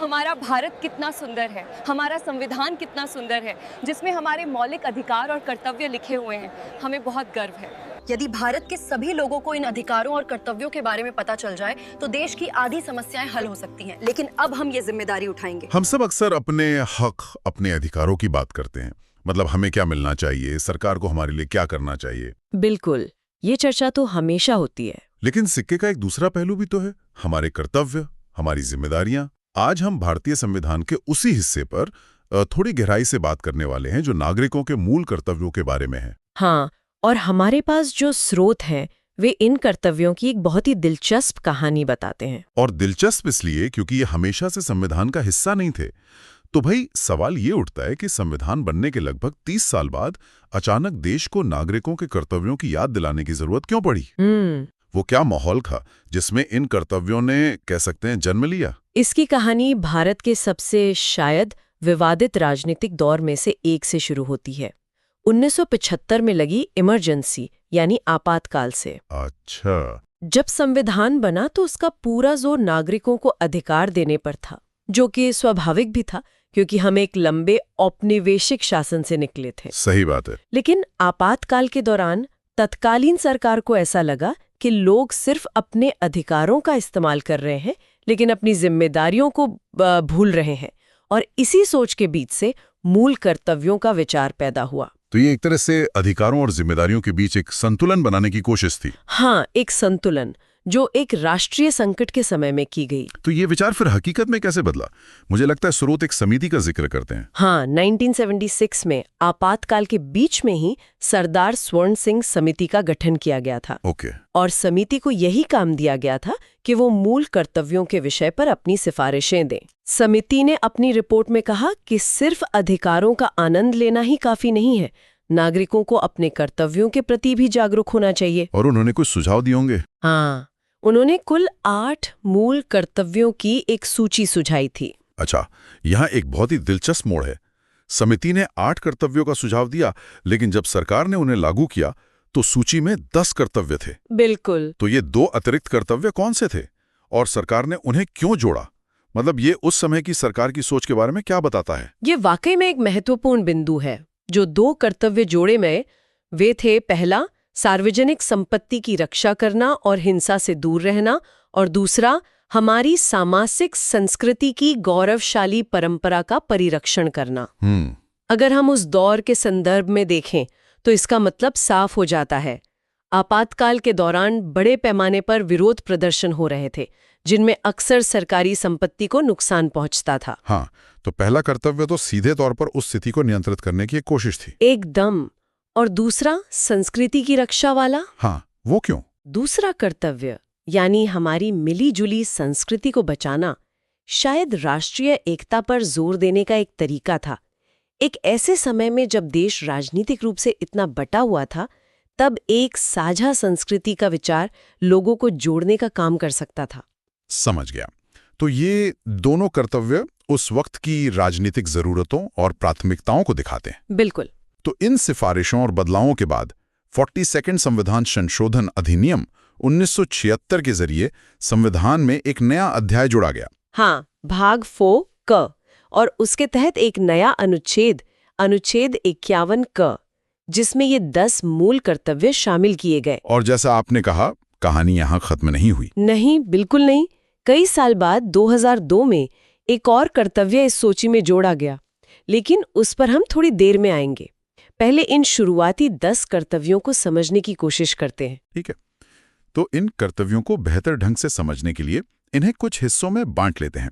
हमारा भारत कितना सुंदर है, हमारा संविधान कितना सुंदर है, जिसमें हमारे मौलिक अधिकार और कर्तव्य लिखे हुए हैं। हमें बहुत गर्व है। यदि भारत के सभी लोगों को इन अधिकारों और कर्तव्यों के बारे में पता चल जाए तो देश की आधी समस्याएं हल हो सकती हैं। लेकिन अब हम ये जिम्मेदारी उठाएंगे। हम सब अक्सर अपने हक, अपने अधिकारों की बात करते हैं। मतलब हमें क्या मिलना चाहिए, सरकार को हमारे लिए क्या करना चाहिए। बिल्कुल, ये चर्चा तो हमेशा होती है। लेकिन सिक्के का एक दूसरा पहलू भी तो है, हमारे कर्तव्य, हमारी जिम्मेदारियां। आज हम भारतीय संविधान के उसी हिस्से पर थोड़ी गहराई से बात करने वाले हैं जो नागरिकों के मूल कर्तव्यों के बारे में है। हाँ, और हमारे पास जो स्रोत हैं वे इन कर्तव्यों की एक बहुत ही दिलचस्प कहानी बताते हैं। और दिलचस्प इसलिए क्योंकि ये हमेशा से संविधान का हिस्सा नहीं थे। तो भाई सवाल ये उठता है कि संविधान बनने के लगभग 30 साल बाद अचानक देश को नागरिकों के कर्तव्यों की याद दिलाने की जरूरत क्यों पड़ी? वो क्या माहौल था जिसमें इन कर्तव्यों ने, कह सकते हैं, जन्म लिया? इसकी कहानी भारत के सबसे शायद विवादित राजनीतिक दौर में से एक से शुरू होती है। 1975 में लगी इमरजेंसी यानी आपातकाल से। अच्छा। जब संविधान बना तो उसका पूरा जोर नागरिकों को अधिकार देने पर था, जो कि स्वाभाविक भी था क्योंकि हम एक लंबे औपनिवेशिक शासन से निकले थे। सही बात है। लेकिन आपातकाल के दौरान तत्कालीन सरकार को ऐसा लगा कि लोग सिर्फ अपने अधिकारों का इस्तेमाल कर रहे हैं लेकिन अपनी जिम्मेदारियों को भूल रहे हैं, और इसी सोच के बीच से मूल कर्तव्यों का विचार पैदा हुआ। तो ये एक तरह से अधिकारों और जिम्मेदारियों के बीच एक संतुलन बनाने की कोशिश थी। हाँ, एक संतुलन जो एक राष्ट्रीय संकट के समय में की गई। तो ये विचार फिर हकीकत में कैसे बदला? मुझे लगता है स्रोत एक समिति का जिक्र करते हैं। हाँ, 1976 में आपातकाल के बीच में ही सरदार स्वर्ण सिंह समिति का गठन किया गया था। ओके। और समिति को यही काम दिया गया था कि वो मूल कर्तव्यों के विषय पर अपनी सिफारिशें दें। समिति ने अपनी रिपोर्ट में कहा कि सिर्फ अधिकारों का आनंद लेना ही काफी नहीं है, नागरिकों को अपने कर्तव्यों के प्रति भी जागरूक होना चाहिए। और उन्होंने कुछ सुझाव दिए होंगे? हाँ, उन्होंने कुल 8 मूल कर्तव्यों की एक सूची सुझाई थी। अच्छा, यहाँ एक बहुत ही दिलचस्प मोड़ है। समिति ने 8 कर्तव्यों का सुझाव दिया, लेकिन जब सरकार ने उन्हें लागू किया तो सूची में 10 कर्तव्य थे। बिल्कुल। तो ये 2 अतिरिक्त कर्तव्य कौन से थे और सरकार ने उन्हें क्यों जोड़ा? मतलब ये उस समय की सरकार की सोच के बारे में क्या बताता है? ये वाकई में एक महत्वपूर्ण बिंदु है। जो 2 कर्तव्य जोड़े में वे थे, पहला सार्वजनिक संपत्ति की रक्षा करना और हिंसा से दूर रहना, और दूसरा हमारी सामाजिक संस्कृति की गौरवशाली परंपरा का परिरक्षण करना। अगर हम उस दौर के संदर्भ में देखें तो इसका मतलब साफ हो जाता है। आपातकाल के दौरान बड़े पैमाने पर विरोध प्रदर्शन हो रहे थे जिनमें अक्सर सरकारी संपत्ति को नुकसान पहुंचता था। हाँ, तो पहला कर्तव्य तो सीधे तौर पर उस स्थिति को नियंत्रित करने की एक कोशिश थी। एकदम। और दूसरा संस्कृति की रक्षा वाला। हाँ, वो क्यों? दूसरा कर्तव्य यानी हमारी मिली-जुली संस्कृति को बचाना शायद राष्ट्रीय एकता पर जोर देने का एक तरीका था। एक ऐसे समय में जब देश राजनीतिक रूप से इतना बटा हुआ था, तब एक साझा संस्कृति का विचार लोगों को जोड़ने का काम कर सकता था। समझ गया। तो ये दोनों कर्तव्य उस वक्त की राजनीतिक जरूरतों और प्राथमिकताओं को दिखाते हैं। बिल्कुल। तो इन सिफारिशों और बदलावों के बाद 42वां संविधान संशोधन अधिनियम 1976 के जरिए संविधान में एक नया अध्याय जोड़ा गया। हाँ, भाग 4 क, और उसके तहत एक नया अनुच्छेद 51 क, जिसमें ये 10 मूल कर्तव्य शामिल किए गए। और जैसा आपने कहा, कहानी यहाँ खत्म नहीं हुई। नहीं, बिल्कुल नहीं। कई साल बाद 2002 में एक और कर्तव्य इस सूची में जोड़ा गया, लेकिन उस पर हम थोड़ी देर में आएंगे। पहले इन शुरुआती 10 कर्तव्यों को समझने की कोशिश करते हैं। ठीक है, तो इन कर्तव्यों को बेहतर ढंग से समझने के लिए इन्हें कुछ हिस्सों में बांट लेते हैं।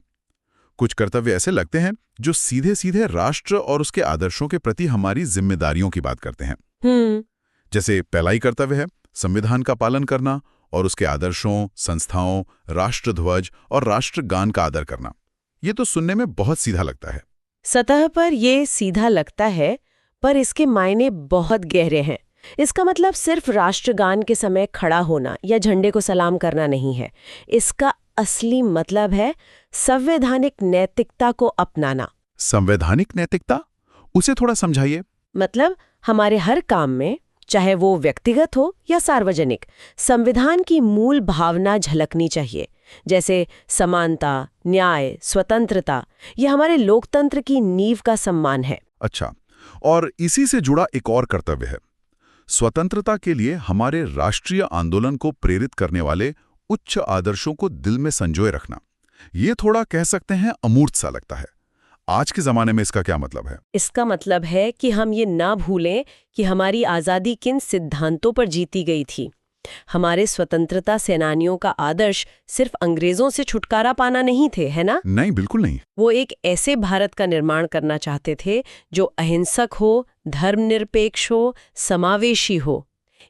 कुछ कर्तव्य ऐसे लगते हैं जो सीधे सीधे राष्ट्र और उसके आदर्शों के प्रति हमारी जिम्मेदारियों की बात करते हैं। जैसे पहला ही कर्तव्य है संविधान का पालन करना और उसके आदर्शों, संस्थाओं, राष्ट्रध्वज और राष्ट्रगान का आदर करना। ये तो सुनने में बहुत सीधा लगता है। सतह पर ये सीधा लगता है, पर इसके मायने बहुत गहरे हैं। इसका मतलब सिर्फ राष्ट्रगान के समय खड़ा होना या झंडे को सलाम करना नहीं है। इसका असली मतलब है संवैधानिक नैतिकता को अपनाना। संवैधानिक नैतिकता? उसे थोड़ा समझाइए। मतलब हमारे हर काम में, चाहे वो व्यक्तिगत हो या सार्वजनिक, संविधान की मूल भावना झलकनी चाहिए। जैसे समानता, न्याय, स्वतंत्रता, ये हमारे लोकतंत्र की नींव का सम्मान है। अच्छा, और इसी से जुड़ा एक और कर्तव्य है, स्वतंत्रता के लिए हमारे राष्ट्रीय आंदोलन को प्रेरित करने वाले उच्च आदर्शों को दिल में संजोए रखना। ये थोड़ा कह सकते हैं अमूर्त सा लगता है। आज के जमाने में इसका क्या मतलब है? इसका मतलब है कि हम ये ना भूलें कि हमारी आज़ादी किन सिद्धांतों पर जीती गई थी। हमारे स्वतंत्रता सेनानियों का आदर्श सिर्फ अंग्रेजों से छुटकारा पाना नहीं थे, है ना? नहीं, बिल्कुल नहीं। वो एक ऐसे भारत का निर्माण करना चाहते थे जो अहिंसक हो, धर्मनिरपेक्ष हो, समावेशी हो।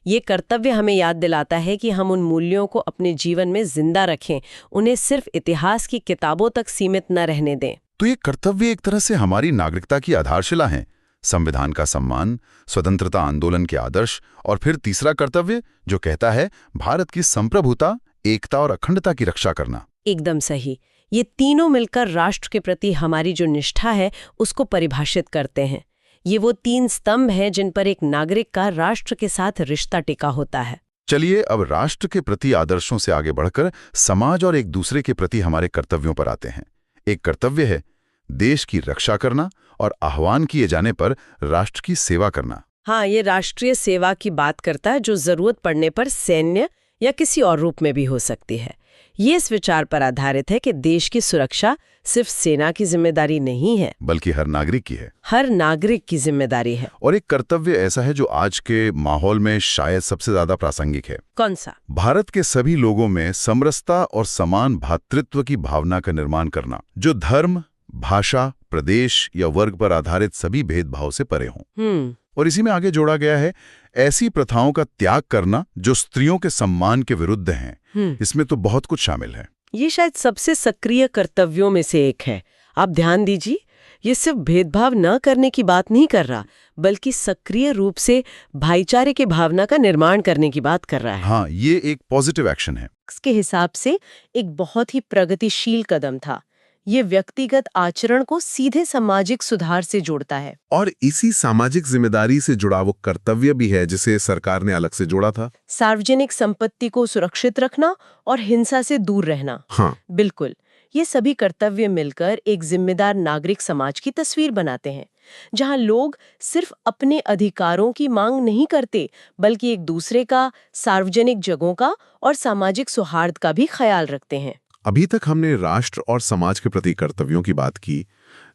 ये कर्तव्य हमें याद दिलाता है कि हम उन मूल्यों को अपने जीवन में जिंदा रखें, उन्हें सिर्फ इतिहास की किताबों तक सीमित न रहने दें। तो ये कर्तव्य एक तरह से हमारी नागरिकता की आधारशिला हैं। संविधान का सम्मान, स्वतंत्रता आंदोलन के आदर्श, और फिर तीसरा कर्तव्य जो कहता है भारत की संप्रभुता, एकता और अखंडता की रक्षा करना। एकदम सही। ये तीनों मिलकर राष्ट्र के प्रति हमारी जो निष्ठा है उसको परिभाषित करते हैं। ये वो 3 स्तंभ हैं जिन पर एक नागरिक का राष्ट्र के साथ रिश्ता टिका होता है। चलिए अब राष्ट्र के प्रति आदर्शों से आगे बढ़कर समाज और एक दूसरे के प्रति हमारे कर्तव्यों पर आते हैं। एक कर्तव्य है देश की रक्षा करना और आह्वान किए जाने पर राष्ट्र की सेवा करना। हाँ, ये राष्ट्रीय सेवा की बात करता है जो जरूरत पड़ने पर सैन्य या किसी और रूप में भी हो सकती है। ये इस विचार पर आधारित है कि देश की सुरक्षा सिर्फ सेना की जिम्मेदारी नहीं है, बल्कि हर नागरिक की है। हर नागरिक की जिम्मेदारी है। और एक कर्तव्य ऐसा है जो आज के माहौल में शायद सबसे ज्यादा प्रासंगिक है। कौन सा? भारत के सभी लोगों में समरसता और समान भातृत्व की भावना का निर्माण करना, जो धर्म, भाषा, प्रदेश या वर्ग पर आधारित सभी भेदभाव से परे हों। और इसी में आगे जोड़ा गया है ऐसी प्रथाओं का त्याग करना जो स्त्रियों के सम्मान के विरुद्ध हैं। इसमें तो बहुत कुछ शामिल है। ये शायद सबसे सक्रिय कर्तव्यों में से एक है। आप ध्यान दीजिए, ये सिर्फ भेदभाव न करने की बात नहीं कर रहा, बल्कि सक्रिय रूप से भाईचारे की भावना का निर्माण करने की बात कर रहा है। हाँ, ये एक पॉजिटिव एक्शन है। इसके हिसाब से एक बहुत ही प्रगतिशील कदम था। ये व्यक्तिगत आचरण को सीधे सामाजिक सुधार से जोड़ता है। और इसी सामाजिक जिम्मेदारी से जुड़ा वो कर्तव्य भी है जिसे सरकार ने अलग से जोड़ा था। सार्वजनिक संपत्ति को सुरक्षित रखना और हिंसा से दूर रहना। हाँ, बिल्कुल। ये सभी कर्तव्य मिलकर एक जिम्मेदार नागरिक समाज की तस्वीर बनाते हैं, जहां लोग सिर्फ अपने अधिकारों की मांग नहीं करते, बल्कि एक दूसरे का, सार्वजनिक जगहों का और सामाजिक सौहार्द का भी ख्याल रखते हैं। अभी तक हमने राष्ट्र और समाज के प्रति कर्तव्यों की बात की,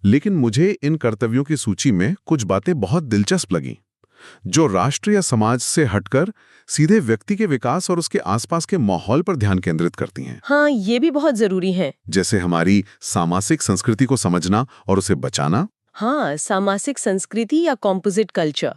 लेकिन मुझे इन कर्तव्यों की सूची में कुछ बातें बहुत दिलचस्प लगीं, जो राष्ट्र या समाज से हटकर सीधे व्यक्ति के विकास और उसके आसपास के माहौल पर ध्यान केंद्रित करती हैं। हाँ, ये भी बहुत जरूरी है। जैसे हमारी सामाजिक संस्कृति को समझना और उसे बचाना। हाँ, सामाजिक संस्कृति या कॉम्पोजिट कल्चर।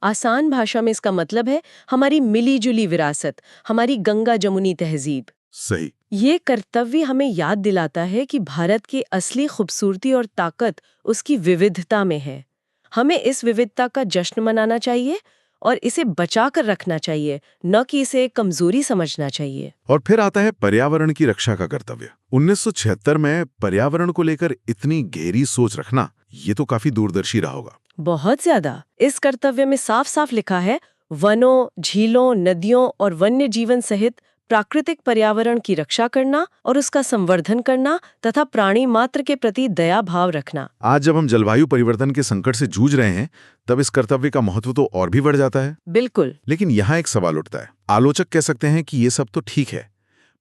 आसान भाषा में इसका मतलब है हमारी मिली-जुली विरासत, हमारी गंगा जमुनी तहजीब। सही। ये कर्तव्य हमें याद दिलाता है कि भारत की असली खूबसूरती और ताकत उसकी विविधता में है। हमें इस विविधता का जश्न मनाना चाहिए और इसे बचा कर रखना चाहिए, न कि इसे एक कमजोरी समझना चाहिए। और फिर आता है पर्यावरण की रक्षा का कर्तव्य। 1976 में पर्यावरण को लेकर इतनी गहरी सोच रखना, ये तो काफी दूरदर्शी रहा होगा। बहुत ज्यादा। इस कर्तव्य में साफ साफ लिखा है, वनों, झीलों, नदियों और वन्य जीवन सहित प्राकृतिक पर्यावरण की रक्षा करना और उसका संवर्धन करना तथा प्राणी मात्र के प्रति दया भाव रखना। आज जब हम जलवायु परिवर्तन के संकट से जूझ रहे हैं, तब इस कर्तव्य का महत्व तो और भी बढ़ जाता है। बिल्कुल। लेकिन यहाँ एक सवाल उठता है। आलोचक कह सकते हैं कि ये सब तो ठीक है,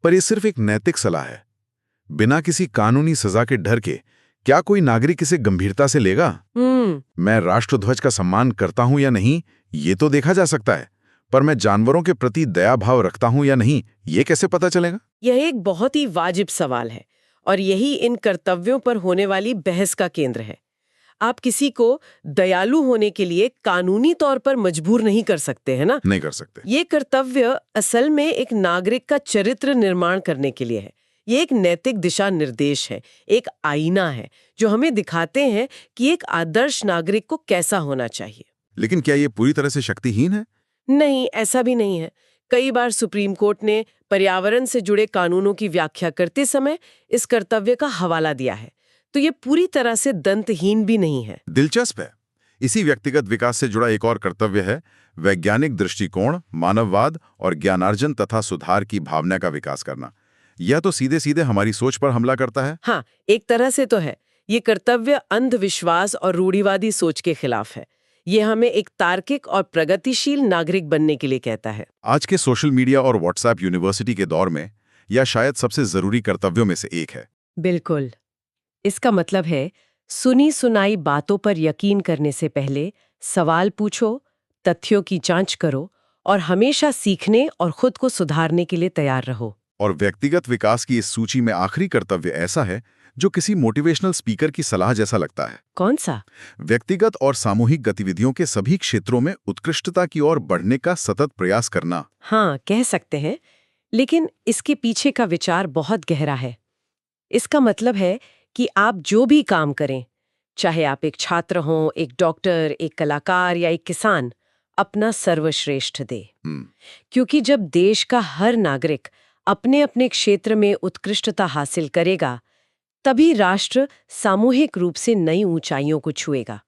पर ये सिर्फ एक नैतिक सलाह है। बिना किसी कानूनी सजा के डर के क्या कोई नागरिक इसे गंभीरता से लेगा? मैं राष्ट्रध्वज का सम्मान करता हूं या नहीं, ये तो देखा जा सकता है, पर मैं जानवरों के प्रति दया भाव रखता हूं या नहीं, ये कैसे पता चलेगा? यह एक बहुत ही वाजिब सवाल है और यही इन कर्तव्यों पर होने वाली बहस का केंद्र है। आप किसी को दयालु होने के लिए कानूनी तौर पर मजबूर नहीं कर सकते, है ना? नहीं कर सकते। ये कर्तव्य असल में एक नागरिक का चरित्र निर्माण करने के लिए है। ये एक नैतिक दिशा निर्देश है, एक आईना है जो हमें दिखाते हैं कि एक आदर्श नागरिक को कैसा होना चाहिए। लेकिन क्या ये पूरी तरह से शक्तिहीन है? नहीं, ऐसा भी नहीं है। कई बार सुप्रीम कोर्ट ने पर्यावरण से जुड़े कानूनों की व्याख्या करते समय इस कर्तव्य का हवाला दिया है, तो ये पूरी तरह से दंतहीन भी नहीं है। दिलचस्प है। इसी व्यक्तिगत विकास से जुड़ा एक और कर्तव्य है वैज्ञानिक दृष्टिकोण, मानववाद और ज्ञानार्जन तथा सुधार की भावना का विकास करना। या तो सीधे सीधे हमारी सोच पर हमला करता है। हाँ, एक तरह से तो है। ये कर्तव्य अंधविश्वास और रूढ़िवादी सोच के खिलाफ है। ये हमें एक तार्किक और प्रगतिशील नागरिक बनने के लिए कहता है। आज के सोशल मीडिया और व्हाट्सएप यूनिवर्सिटी के दौर में यह शायद सबसे जरूरी कर्तव्यों में से एक है। बिल्कुल। इसका मतलब है, सुनी सुनाई बातों पर यकीन करने से पहले सवाल पूछो, तथ्यों की जांच करो और हमेशा सीखने और खुद को सुधारने के लिए तैयार रहो। और व्यक्तिगत विकास की इस सूची में आखिरी कर्तव्य ऐसा है जो किसी मोटिवेशनल स्पीकर की सलाह जैसा लगता है। कौन सा? व्यक्तिगत और सामूहिक गतिविधियों के सभी क्षेत्रों में उत्कृष्टता की ओर बढ़ने का सतत प्रयास करना। हाँ, कह सकते हैं, लेकिन इसके पीछे का विचार बहुत गहरा है। इसका मतलब है कि आप जो भी काम करें, चाहे आप एक छात्र हों, एक डॉक्टर, एक कलाकार या एक किसान, अपना सर्वश्रेष्ठ दे। क्योंकि जब देश का हर नागरिक अपने अपने क्षेत्र में उत्कृष्टता हासिल करेगा, तभी राष्ट्र सामूहिक रूप से नई ऊंचाइयों को छुएगा।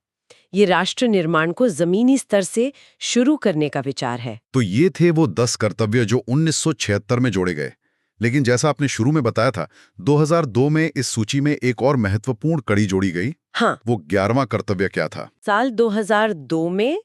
ये राष्ट्र निर्माण को जमीनी स्तर से शुरू करने का विचार है। तो ये थे वो 10 कर्तव्य जो 1976 में जोड़े गए। लेकिन जैसा आपने शुरू में बताया था, 2002 में इस सूची में एक और महत्वपूर्ण कड़ी जोड़ी गई। हाँ, वो 11वां कर्तव्य क्या था? साल 2002 में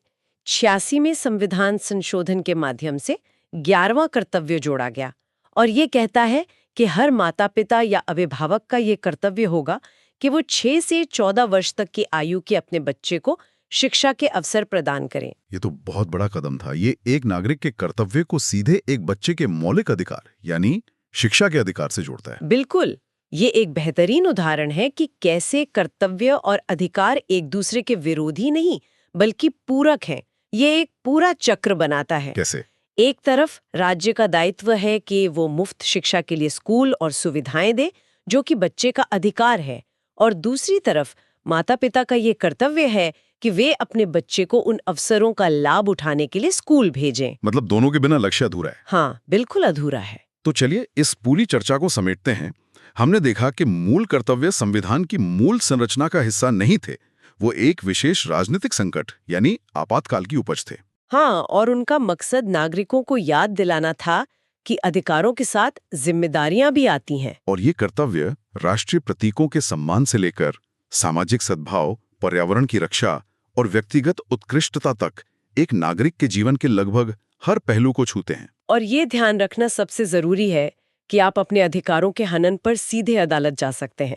86 में संविधान संशोधन के माध्यम से 11वां कर्तव्य जोड़ा गया और ये कहता है कि हर माता पिता या अभिभावक का ये कर्तव्य होगा कि वो 6 से 14 वर्ष तक की आयु के अपने बच्चे को शिक्षा के अवसर प्रदान करें। ये तो बहुत बड़ा कदम था। ये एक नागरिक के कर्तव्य को सीधे एक बच्चे के मौलिक अधिकार यानी शिक्षा के अधिकार से जोड़ता है। बिल्कुल, ये एक बेहतरीन उदाहरण है कि कैसे कर्तव्य और अधिकार एक दूसरे के विरोधी नहीं बल्कि पूरक हैं। ये एक पूरा चक्र बनाता है। कैसे? एक तरफ राज्य का दायित्व है कि वो मुफ्त शिक्षा के लिए स्कूल और सुविधाएं दे, जो कि बच्चे का अधिकार है, और दूसरी तरफ माता पिता का ये कर्तव्य है कि वे अपने बच्चे को उन अवसरों का लाभ उठाने के लिए स्कूल भेजें। मतलब दोनों के बिना लक्ष्य अधूरा है। हाँ, बिल्कुल अधूरा है। तो चलिए इस पूरी चर्चा को समेटते हैं। हमने देखा कि मूल कर्तव्य संविधान की मूल संरचना का हिस्सा नहीं थे, वो एक विशेष राजनीतिक संकट यानी आपातकाल की उपज थे। हाँ, और उनका मकसद नागरिकों को याद दिलाना था कि अधिकारों के साथ जिम्मेदारियां भी आती हैं। और ये कर्तव्य राष्ट्रीय प्रतीकों के सम्मान से लेकर सामाजिक सद्भाव, पर्यावरण की रक्षा और व्यक्तिगत उत्कृष्टता तक एक नागरिक के जीवन के लगभग हर पहलू को छूते हैं। और ये ध्यान रखना सबसे जरूरी है कि आप अपने अधिकारों के हनन पर सीधे अदालत जा सकते हैं,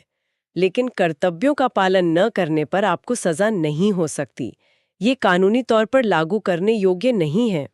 लेकिन कर्तव्यों का पालन न करने पर आपको सजा नहीं हो सकती। ये कानूनी तौर पर लागू करने योग्य नहीं है।